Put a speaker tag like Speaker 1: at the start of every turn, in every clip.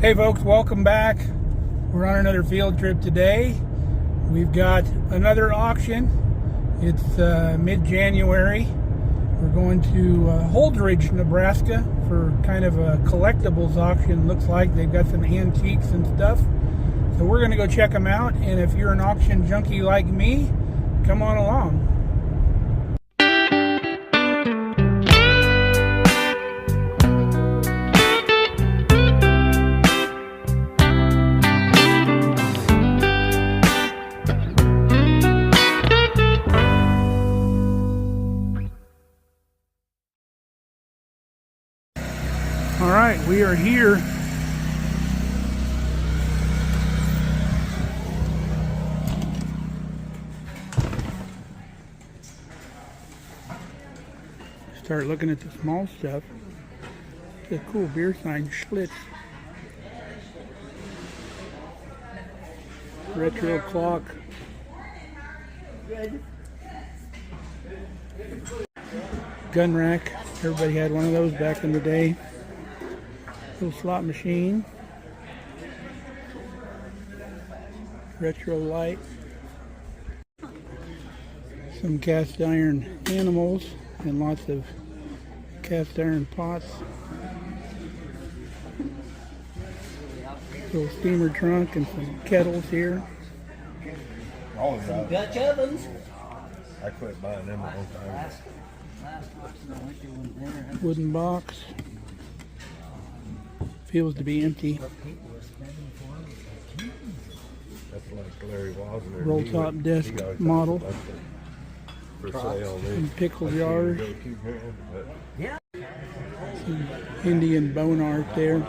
Speaker 1: Hey folks, welcome back. We're on another field trip today. We've got another auction. It's mid-January. We're going to Holdridge, Nebraska for kind of a collectibles auction. Looks like they've got some antiques and stuff. So we're going to go check them out, and if you're an auction junkie like me, come on along. All right, we are here. Start looking at the small stuff. It's a cool beer sign, Schlitz. Retro clock. Gun rack. Everybody had one of those back in the day. Little slot machine. Retro light. Some cast iron animals and lots of cast iron pots. Little steamer trunk and some kettles here.
Speaker 2: Some Dutch ovens.
Speaker 3: I quit buying them a long time.
Speaker 1: Wooden box. Feels to be empty.
Speaker 3: That's like Larry Wasner.
Speaker 1: Roll top desk model.
Speaker 3: For sale.
Speaker 1: Some pickle jars.
Speaker 2: Yeah.
Speaker 1: Some Indian bone art there.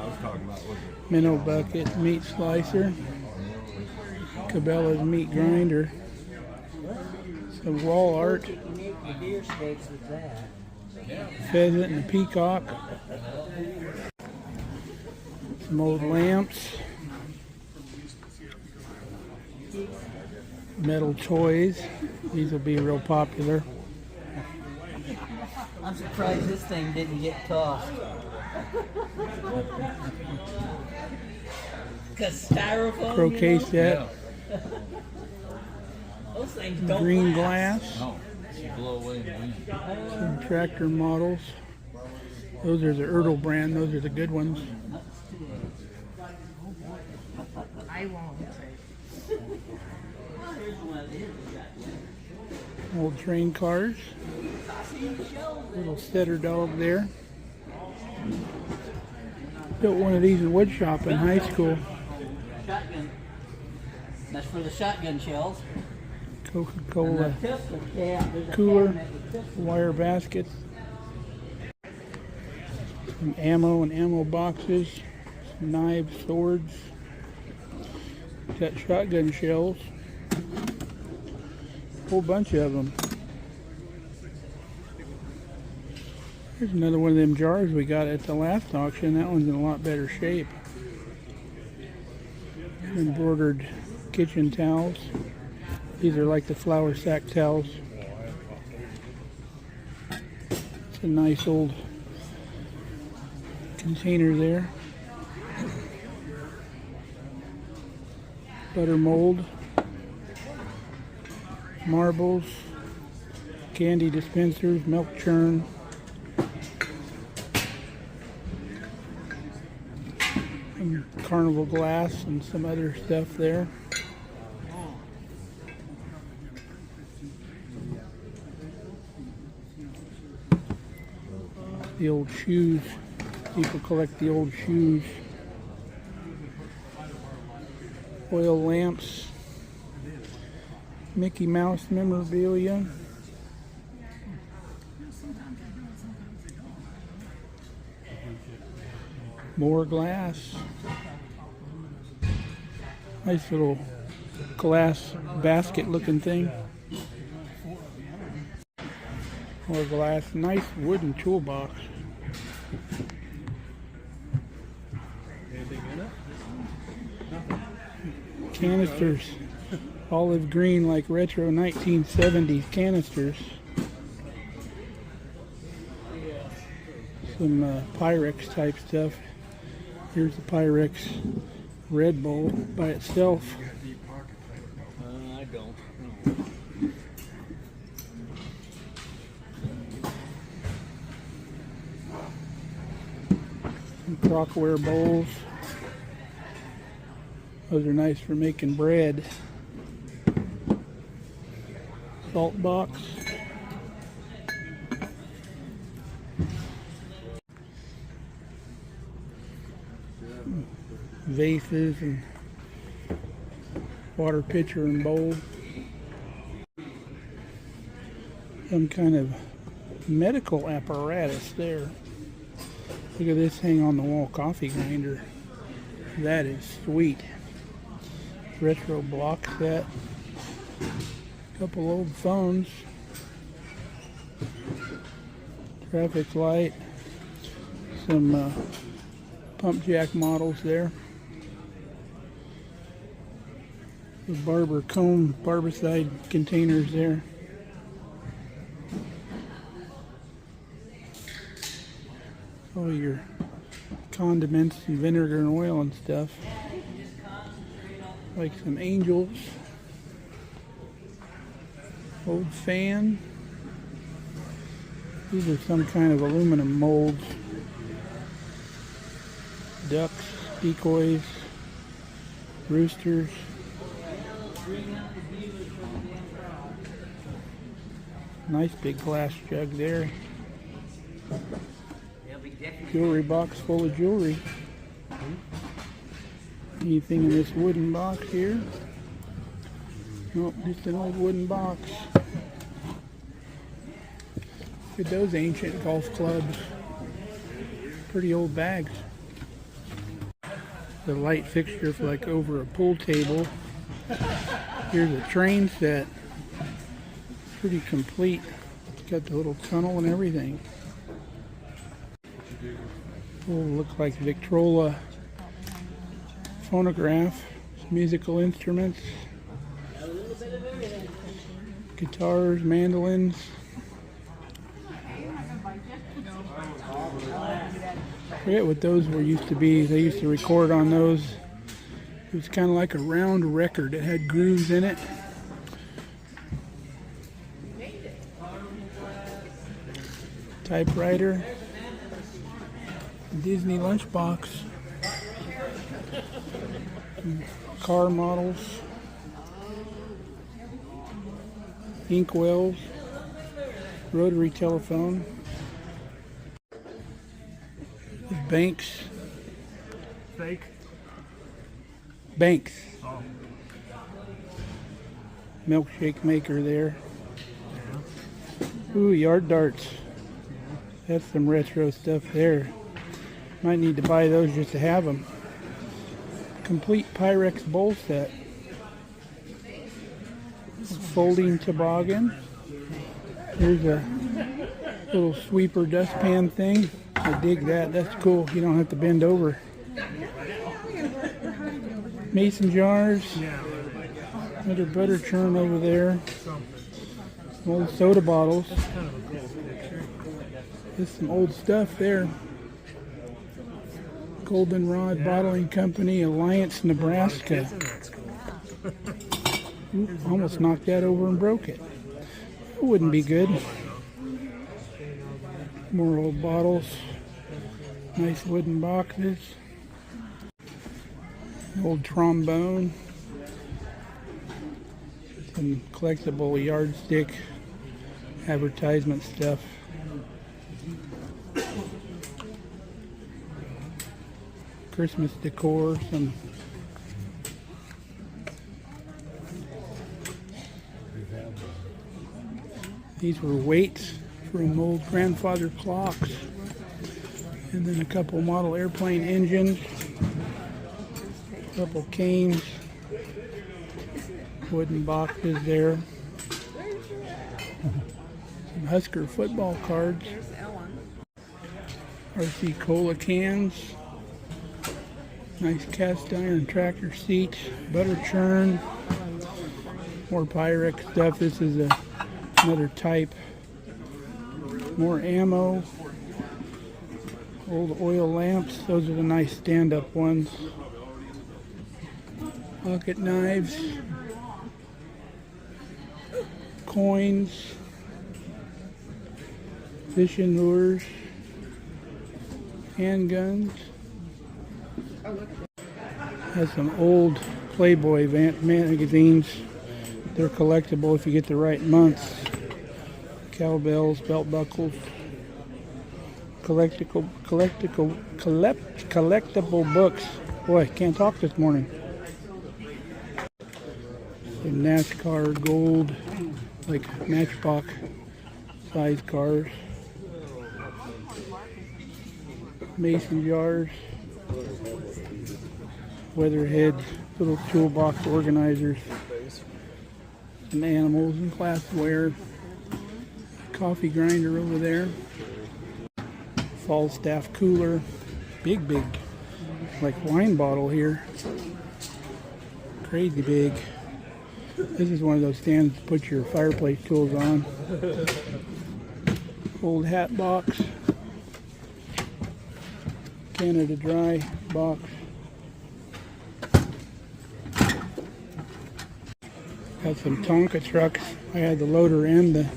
Speaker 1: Minnow bucket, meat slicer. Cabela's meat grinder. Some wall art. Pheasant and a peacock. Some old lamps. Metal toys. These will be real popular.
Speaker 2: I'm surprised this thing didn't get tossed. Cause styrofoam.
Speaker 1: Croquet set.
Speaker 2: Those things don't
Speaker 1: Green
Speaker 2: last.
Speaker 1: glass.
Speaker 4: No, blow away in the wind.
Speaker 1: Some tractor models. Those are the Ertl brand. Those are the good ones.
Speaker 2: I won't.
Speaker 1: Old train cars. Little setter dog there. Built one of these in wood shop in high school.
Speaker 2: Shotgun. That's for the shotgun shells.
Speaker 1: Coca-Cola
Speaker 2: Pistol, yeah, there's a
Speaker 1: cooler,
Speaker 2: cabinet with pistols.
Speaker 1: wire baskets, some ammo and ammo boxes, some knives, swords. Got shotgun shells. A whole bunch of them. Here's another one of them jars we got at the last auction. That one's in a lot better shape. Embroidered kitchen towels. These are like the flour sack towels. It's a nice old container there. Butter mold. Marbles. Candy dispensers. Milk churn. Some carnival glass and some other stuff there. The old shoes. People collect the old shoes. Oil lamps. Mickey Mouse memorabilia. More glass. Nice little glass basket looking thing. More glass. Nice wooden toolbox. Canisters. Olive green, like retro 1970s canisters. Some Pyrex type stuff. Here's the Pyrex Red Bull by itself.
Speaker 2: I don't.
Speaker 1: Some Crockware bowls. Those are nice for making bread. Salt box. Vases and water pitcher and bowl. Some kind of medical apparatus there. Look at this hang on the wall coffee grinder. That is sweet. Retro block set. Couple old phones. Traffic light. Some pump jack models there. The barber comb, barbicide containers there. All your condiments and vinegar and oil and stuff. Like some angels. Old fan. These are some kind of aluminum molds. Ducks, decoys, roosters. Nice big glass jug there. Jewelry box full of jewelry. Anything in this wooden box here? Nope, just an old wooden box. Look at those ancient golf clubs. Pretty old bags. The light fixture for like over a pool table. Here's a train set. Pretty complete. It's got the little tunnel and everything. Will look like Victrola phonograph, musical instruments, guitars, mandolins. I forget what those were used to be. They used to record on those. It was kind of like a round record. It had grooves in it. Typewriter. Disney lunchbox. Car models. Inkwells. Rotary telephone. Banks.
Speaker 5: Fake?
Speaker 1: Banks.
Speaker 5: Oh.
Speaker 1: Milkshake maker there. Ooh, yard darts. That's some retro stuff there. Might need to buy those just to have them. Complete Pyrex bowl set. Folding toboggan. Here's a little sweeper dustpan thing. I dig that. That's cool. You don't have to bend over. Mason jars. Another butter churn over there. Some old soda bottles. There's some old stuff there. Goldenrod Bottling Company, Alliance, Nebraska. Ooh, almost knocked that over and broke it. It wouldn't be good. More old bottles. Nice wooden boxes. Old trombone. Some collectible yardstick advertisement stuff. Christmas decor, some these were weights from old grandfather clocks, and then a couple model airplane engines, a couple canes, wooden boxes there, some Husker football cards, RC Cola cans. Nice cast iron tractor seat, butter churn, more Pyrex stuff. This is another type. More ammo, Old oil lamps. Those are the nice stand-up ones. Pocket knives. Coins. Fishing lures. Handguns. Has some old Playboy magazines. They're collectible if you get the right months. Cowbells, belt buckles. Collectible books. Boy, can't talk this morning. Some NASCAR gold, like Matchbox size cars. Mason jars. Weatherheads, little toolbox organizers. Some animals and glassware. Coffee grinder over there. Falstaff cooler, big, like wine bottle here. Crazy big. This is one of those stands to put your fireplace tools on. Old hat box. Canada Dry box. Got some Tonka trucks. I had the loader and the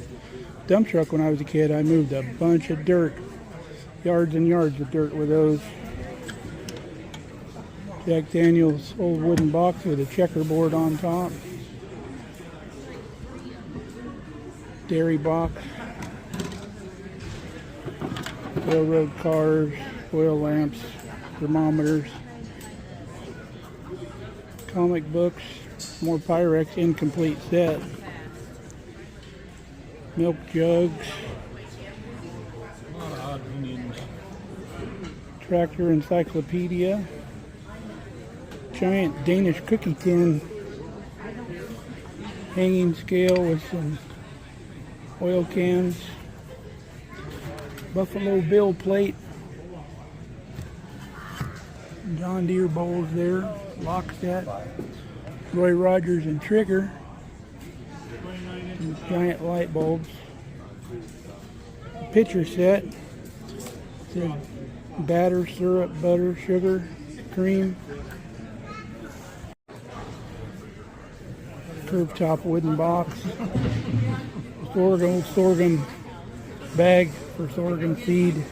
Speaker 1: dump truck when I was a kid. I moved a bunch of dirt. Yards and yards of dirt with those. Jack Daniel's old wooden box with a checkerboard on top. Dairy box. Railroad cars, oil lamps, thermometers. Comic books, more Pyrex incomplete set. Milk jugs. Tractor encyclopedia. Giant Danish cookie tin. Hanging scale with some oil cans. Buffalo Bill plate. John Deere bowls there. Lock set. Roy Rogers and Trigger. Some giant light bulbs. Pitcher set. Says batter, syrup, butter, sugar, cream. Curved top wooden box. Sorghum bag for sorghum seed.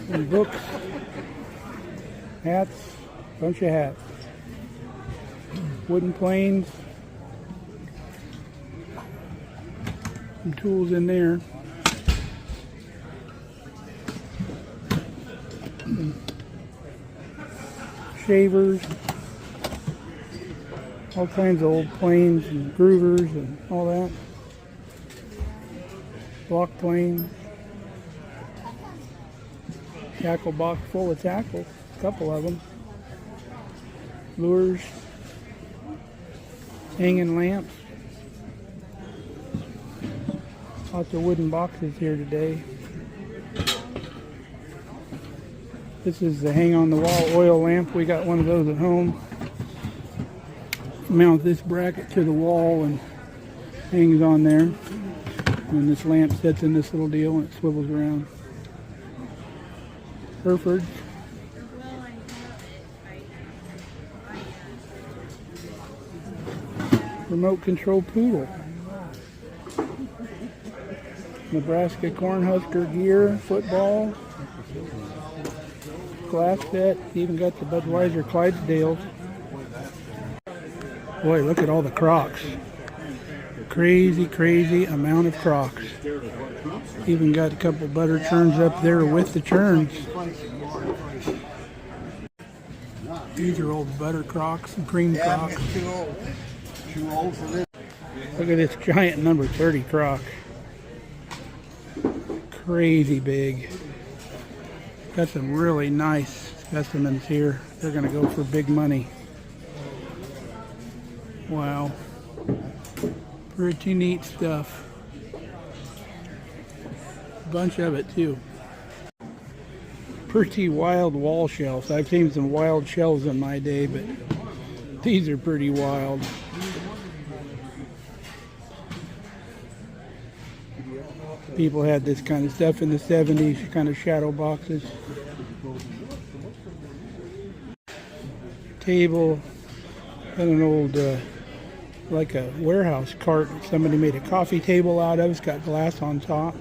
Speaker 1: And books. Hats. Bunch of hats. Wooden planes. Some tools in there. Shavers, all kinds of old planes and groovers and all that. Block planes. Tackle box full of tackle, a couple of them. Lures. Hanging lamps. Lots of wooden boxes here today. This is the hang on the wall oil lamp. We got one of those at home. Mount this bracket to the wall and hangs on there. And this lamp sits in this little deal and it swivels around. Hereford. Remote control poodle. Nebraska Cornhusker gear, football. Glass set, even got the Budweiser Clydesdales. Boy, look at all the Crocs. Crazy amount of Crocs. Even got a couple butter churns up there with the churns. These are old butter Crocs and cream Crocs. Look at this giant number 30 Croc. Crazy big. Got some really nice specimens here. They're going to go for big money. Wow. Pretty neat stuff. Bunch of it too. Pretty wild wall shelves. I've seen some wild shelves in my day, but these are pretty wild. People had this kind of stuff in the 70s, kind of shadow boxes. Table, and an old, like a warehouse cart somebody made a coffee table out of. It's got glass on top.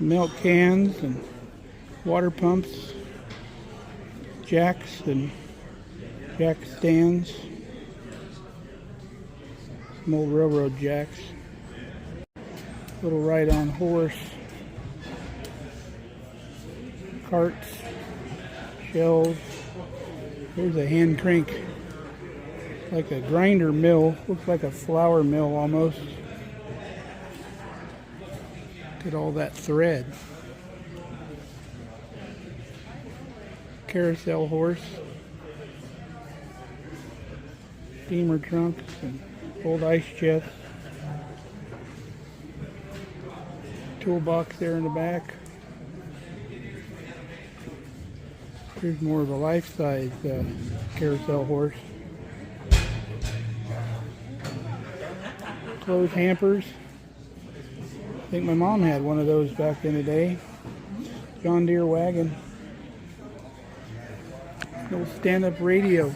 Speaker 1: Milk cans and water pumps. Jacks and jack stands. Some old railroad jacks. Little ride-on horse. Carts. Shelves. There's a hand crank. Like a grinder mill. Looks like a flour mill almost. Look at all that thread. Carousel horse. Steamer trunks and old ice chest. Toolbox there in the back. Here's more of a life-size carousel horse. Clothes hampers. I think my mom had one of those back in the day. John Deere wagon. Little stand-up radio.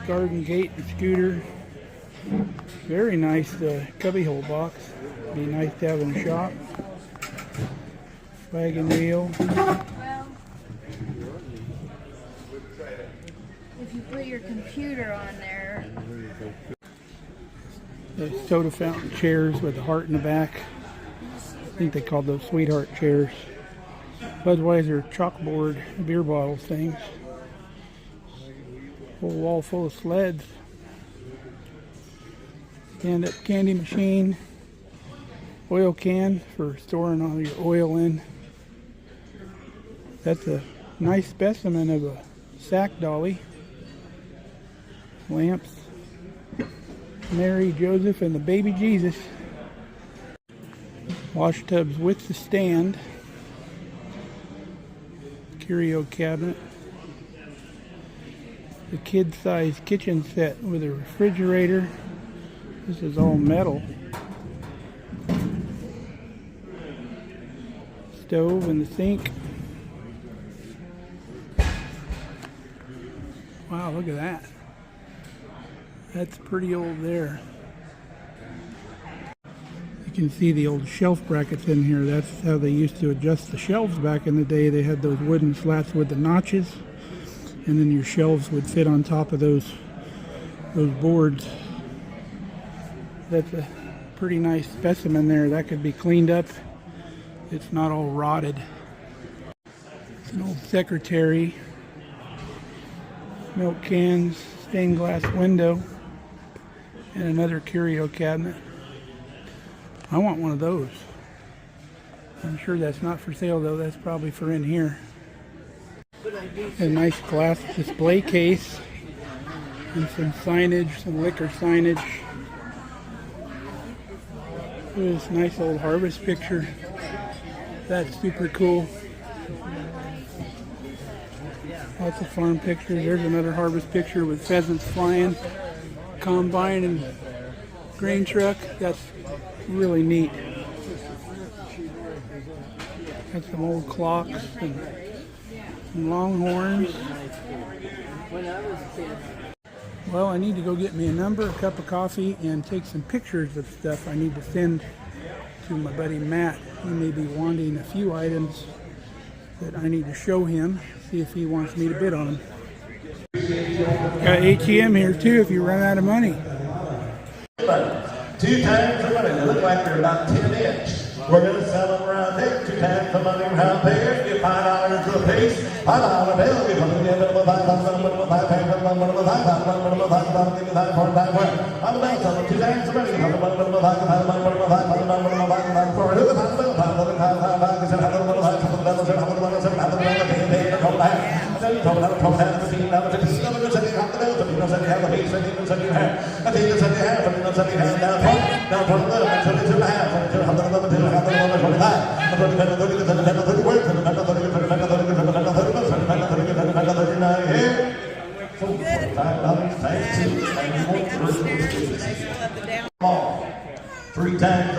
Speaker 1: Garden gate and scooter. Very nice cubbyhole box. Be nice to have in the shop. Wagon wheel.
Speaker 6: Well, if you put your computer on there.
Speaker 1: The soda fountain chairs with the heart in the back. I think they called those sweetheart chairs. Budweiser chalkboard beer bottle things. Whole wall full of sleds. Stand-up candy machine. Oil can for storing all your oil in. That's a nice specimen of a sack dolly. Lamps. Mary, Joseph, and the baby Jesus. Wash tubs with the stand. Curio cabinet. The kid-sized kitchen set with a refrigerator. This is all metal. Stove and the sink. Wow, look at that. That's pretty old there. You can see the old shelf brackets in here. That's how they used to adjust the shelves back in the day. They had those wooden slats with the notches, and then your shelves would fit on top of those boards. That's a pretty nice specimen there. That could be cleaned up. It's not all rotted. It's an old secretary. Milk cans, stained glass window, and another curio cabinet. I want one of those. I'm sure that's not for sale though. That's probably for in here. A nice glass display case and some signage, some liquor signage. This nice old harvest picture. That's super cool. Lots of farm pictures. There's another harvest picture with pheasants flying, combine and grain truck. That's really neat. Got some old clocks and some longhorns. Well, I need to go get me a number, a cup of coffee, and take some pictures of stuff I need to send to my buddy Matt. He may be wanting a few items that I need to show him, see if he wants me to bid on them. Got ATM here too if you run out of money.
Speaker 7: 2 times the money. They look like they're about 10 inch. We're going to sell them around there. 2 times the money around there. Get $5 a piece. $5 bill. Give them $5. I'm about selling 2 times the money. $3 times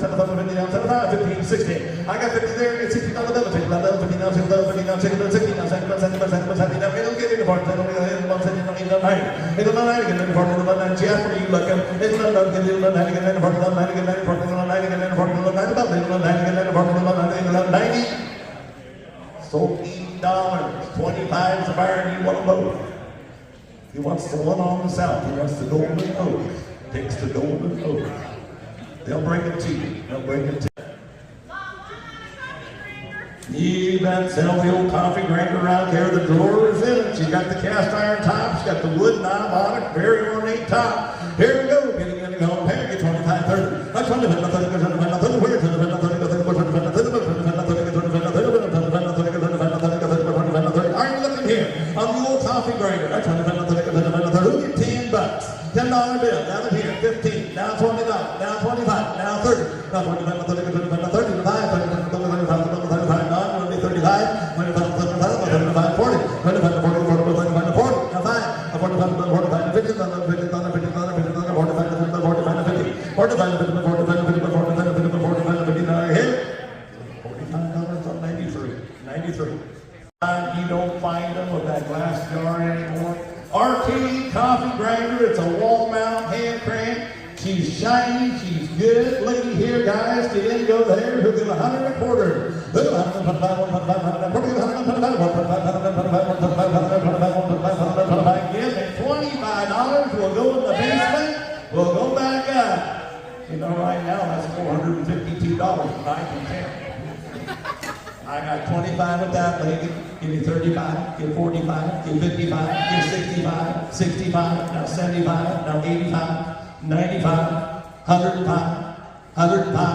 Speaker 7: 15, 16. I got 50 there, get 60 on the double, take that double, 50 now, 60 now, 60 now, 60 now, 70 now, we don't get any part, they don't get any part, they don't get any it'll not 90, get any part, it'll not 90, Jasper, you look up, it'll not 90, it'll not 90, get any part, it'll not 90, get any part, it'll not 90, get any part, it'll not 90, it'll not 90, get any part, it'll not 90, it'll not 90. Sold $80, 25 is the buyer, and you want them both. He wants the one on the south, he wants the golden oak, takes the golden oak. They'll bring it to you, they'll bring it to you. You got sell the old coffee grinder around there, the drawer is in it. She's got the cast iron top, she's got the wood knob on it, very ornate top. Here we go, getting in the home, here, get 25, 30. Like 25, 30, 30, 30, 30. Are you looking here on the old coffee grinder? That's who get $10? $10 bill, down to here, 15, now $20, now 25, now 30, now 25, 30, 35, 35, 35, 35, 40, 25, 40, 40, 40, now 5, 45, 45, 50, 50, 45, 50, 45, 50, 50, now hit $45 on 93. You don't find them with that glass jar anymore. Arcade coffee grinder, it's a wall mount hand crank. She's shiny, she's good. Looky here, guys, get in, go there. Who give 100 a quarter? Give me $25. We'll go in the basement. We'll go back up. You know, right now that's $452 for 9 and 10. I got 25 with that lady. Give me 35, give 45, give 55, give 65, 65, now 75, now 85, 95, 105, 105,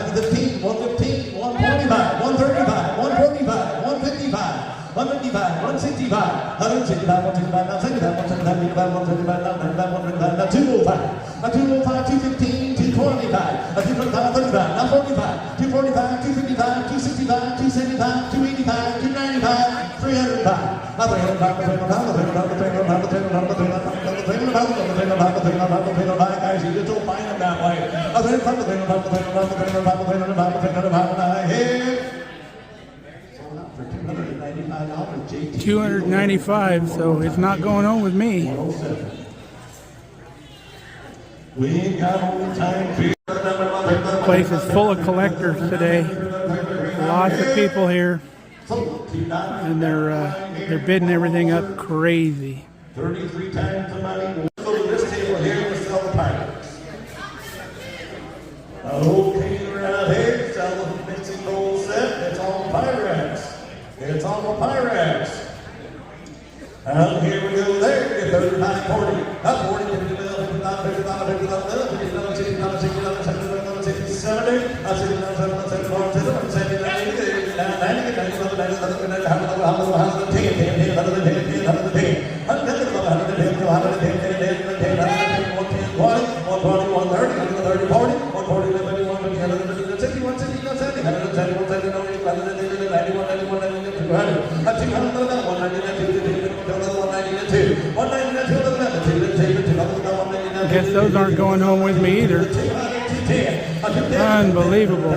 Speaker 7: 115, 115, 125, 135, 145, 155, 155, 165, 165, 165, now 75, 175, 175, now 95, 195, now 205, now 205, 215, 225, 225, 35, now 45, 245, 255, 265, 275, 285, 295, 305. Guys, you just don't find them that way.
Speaker 1: $295, so it's not going on with me.
Speaker 7: We ain't got all time for
Speaker 1: The place is full of collectors today. Lots of people here, and they're bidding everything up crazy.
Speaker 7: 33 times the money. We'll go to this table here and sell the pirates. Okay, around here, sell the mixing gold set. It's all Pyrex. It's all Pyrex. And here we go there. Get 35, 40. Up 40, 50, 50, 50, 50, 70. Up 60, 70, 70, 70,
Speaker 1: I guess those aren't going home with me either. Unbelievable.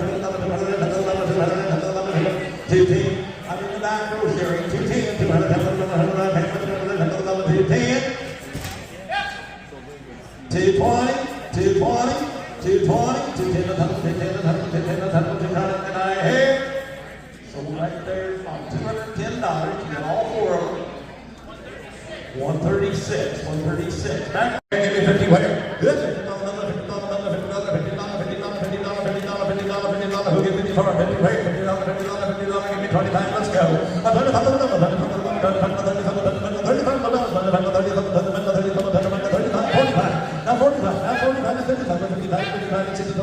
Speaker 7: 210. So right there, $210. You get all four of them. 136, 136. Back. Give me 50 where? Good. $50, $50, $50, $50, $50, $50, $50, $50, $50, $50, $50, $50, $50, let's go. Now 45, now 45, now 55, 55, 55, 60,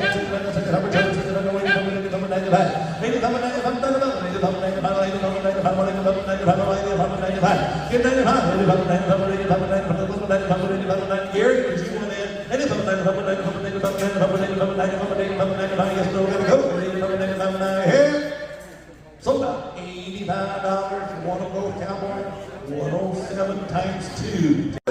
Speaker 7: sold out. $85. One of those Cowboys. 107 times 2. I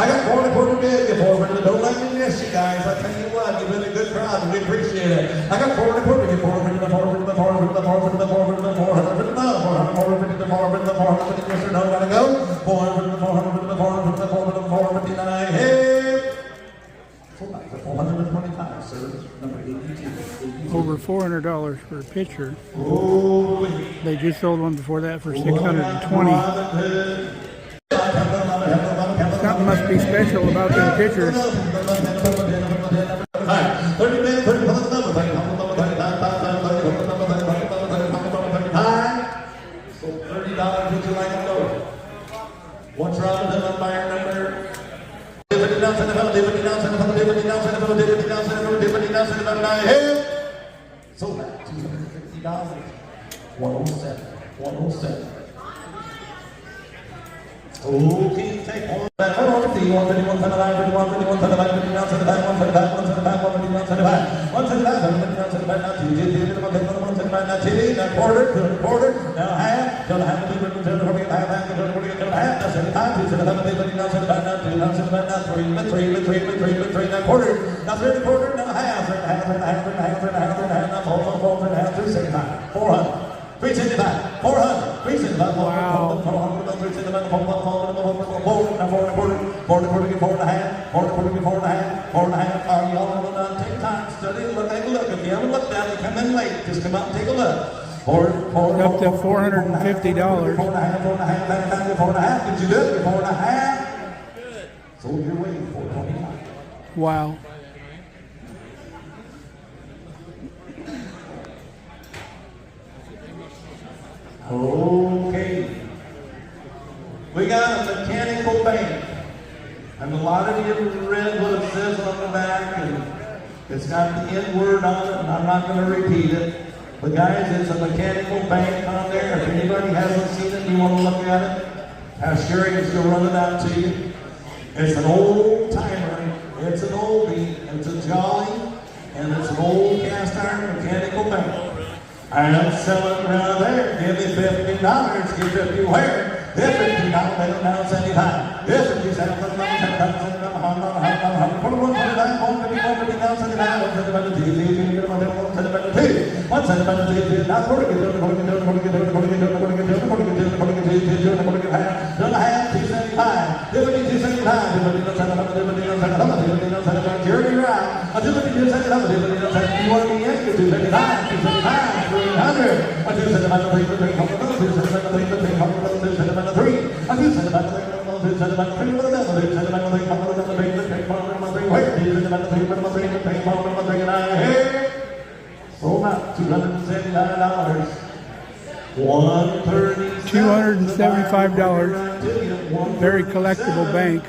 Speaker 7: got 4 and a quarter bid before, but don't let me miss you guys. I tell you what, you've been a good crowd and we appreciate it. I got 4 and a quarter bid, 4 and a quarter bid, 4 and a quarter bid, 4 and a quarter bid, 4 and a quarter bid, 4 and a quarter bid, 4 and a quarter bid, yes or no, gotta go. 4 and a quarter bid, 4 and a quarter bid, 459. Hey! 425, sir. Number 82.
Speaker 1: Over $400 for a picture.
Speaker 7: Oh,
Speaker 1: They just sold one before that for $620. Something must be special about those pictures.
Speaker 7: 30 minutes, 30 plus number. So $30, would you like to go? What's wrong with the buyer number? So that $250. 107. 107. Okay, take one. Hold on, 51, 51, 75, 51, 51, 75, 59, 75, 175, 175, 151, 75, 175, 175, 175, now quarter, now half, till half, till half, till half, now 75, 275, now 75, now 2, now 75, now 3, now 3, now quarter, now third quarter, now half, now 4, now 275, 400. 375, 400, 375, 400, 375, 400, are you all done? Take time, study, look, take a look. If you haven't looked at it, come in late, just come out and take a look.
Speaker 1: Up to $450.
Speaker 7: 4 and a half, did you do it? 4 and a half? Good. So you're waiting for 425.
Speaker 1: Wow.
Speaker 7: Okay. We got a mechanical bank. And a lot of you have read what it says on the back, and it's got the N word on it, and I'm not going to repeat it. But guys, it's a mechanical bank on there. If anybody hasn't seen it, you want to look at it, Pastor Sherry is going to run it out to you. It's an old timer. It's an oldie. It's a jolly. And it's an old cast iron mechanical bank. I'm selling around there. Give me $50. Give 50 where? $50, down 75. This is you sell $50,
Speaker 1: $275. Very collectible bank.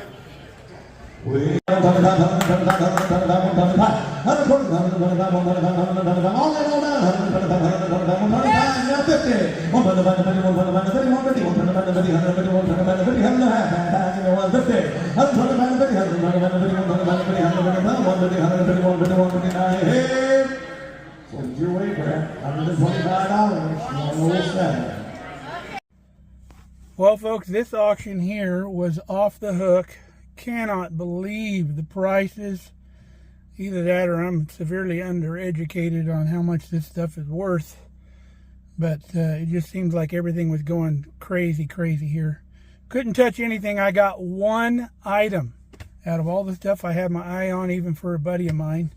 Speaker 7: Your way for $125.
Speaker 1: Well, folks, this auction here was off the hook. Cannot believe the prices. Either that or I'm severely undereducated on how much this stuff is worth. But it just seems like everything was going crazy here. Couldn't touch anything. I got one item out of all the stuff I had my eye on, even for a buddy of mine.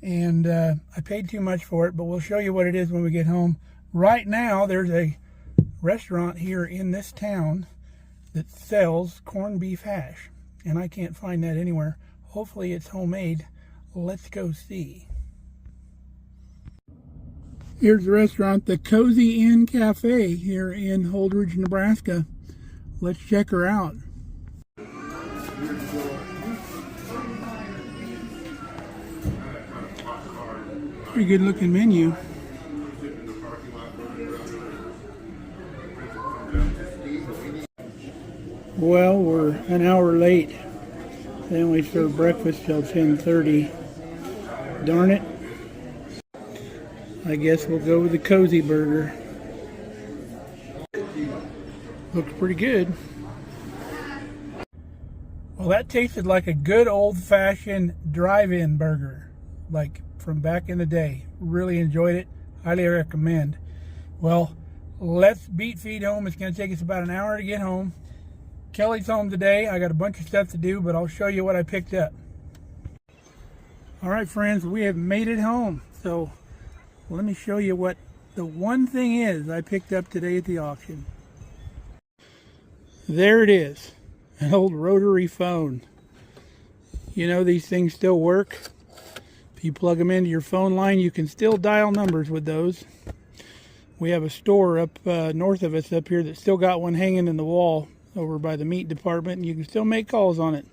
Speaker 1: And I paid too much for it, but we'll show you what it is when we get home. Right now, there's a restaurant here in this town that sells corned beef hash. And I can't find that anywhere. Hopefully it's homemade. Let's go see. Here's the restaurant, the Cozy Inn Cafe here in Holdridge, Nebraska. Let's check her out. Pretty good looking menu. Well, we're an hour late. They only serve breakfast till 10:30. Darn it. I guess we'll go with the Cozy Burger. Looks pretty good. Well, that tasted like a good old-fashioned drive-in burger, like from back in the day. Really enjoyed it. Highly recommend. Well, let's beat feet home. It's going to take us about an hour to get home. Kelly's home today. I got a bunch of stuff to do, but I'll show you what I picked up. All right, friends, we have made it home. So let me show you what the one thing is I picked up today at the auction. There it is, an old rotary phone. You know, these things still work. If you plug them into your phone line, you can still dial numbers with those. We have a store up north of us up here that still got one hanging in the wall over by the meat department, and you can still make calls on it.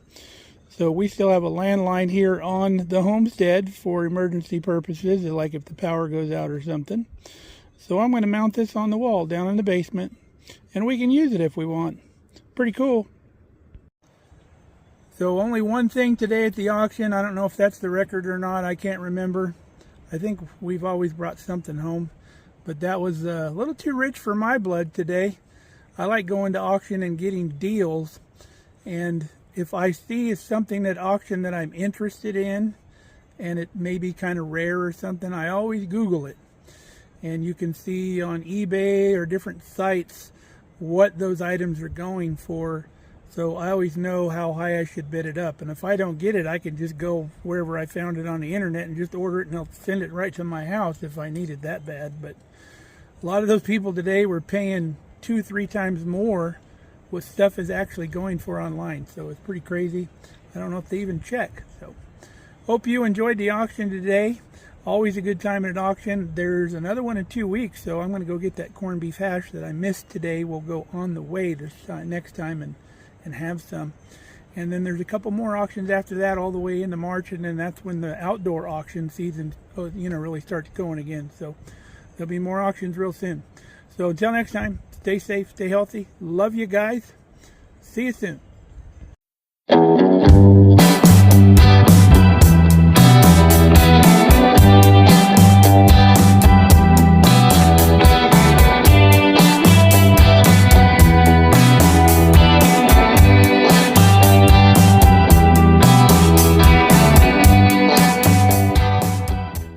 Speaker 1: So we still have a landline here on the homestead for emergency purposes, like if the power goes out or something. So I'm going to mount this on the wall down in the basement, and we can use it if we want. Pretty cool. So only one thing today at the auction. I don't know if that's the record or not. I can't remember. I think we've always brought something home, but that was a little too rich for my blood today. I like going to auction and getting deals, and if I see something at auction that I'm interested in and it may be kind of rare or something, I always Google it. And you can see on eBay or different sites what those items are going for. So I always know how high I should bid it up. And if I don't get it, I can just go wherever I found it on the internet and just order it, and they'll send it right to my house if I need it that bad. But a lot of those people today were paying 2-3 times more what stuff is actually going for online. So it's pretty crazy. I don't know if they even check. So hope you enjoyed the auction today. Always a good time at an auction. There's another one in 2 weeks, so I'm going to go get that corned beef hash that I missed today. We'll go on the way this next time and have some. And then there's a couple more auctions after that all the way into March, and then that's when the outdoor auction season really starts going again. So there'll be more auctions real soon. So until next time, stay safe, stay healthy. Love you guys. See you soon.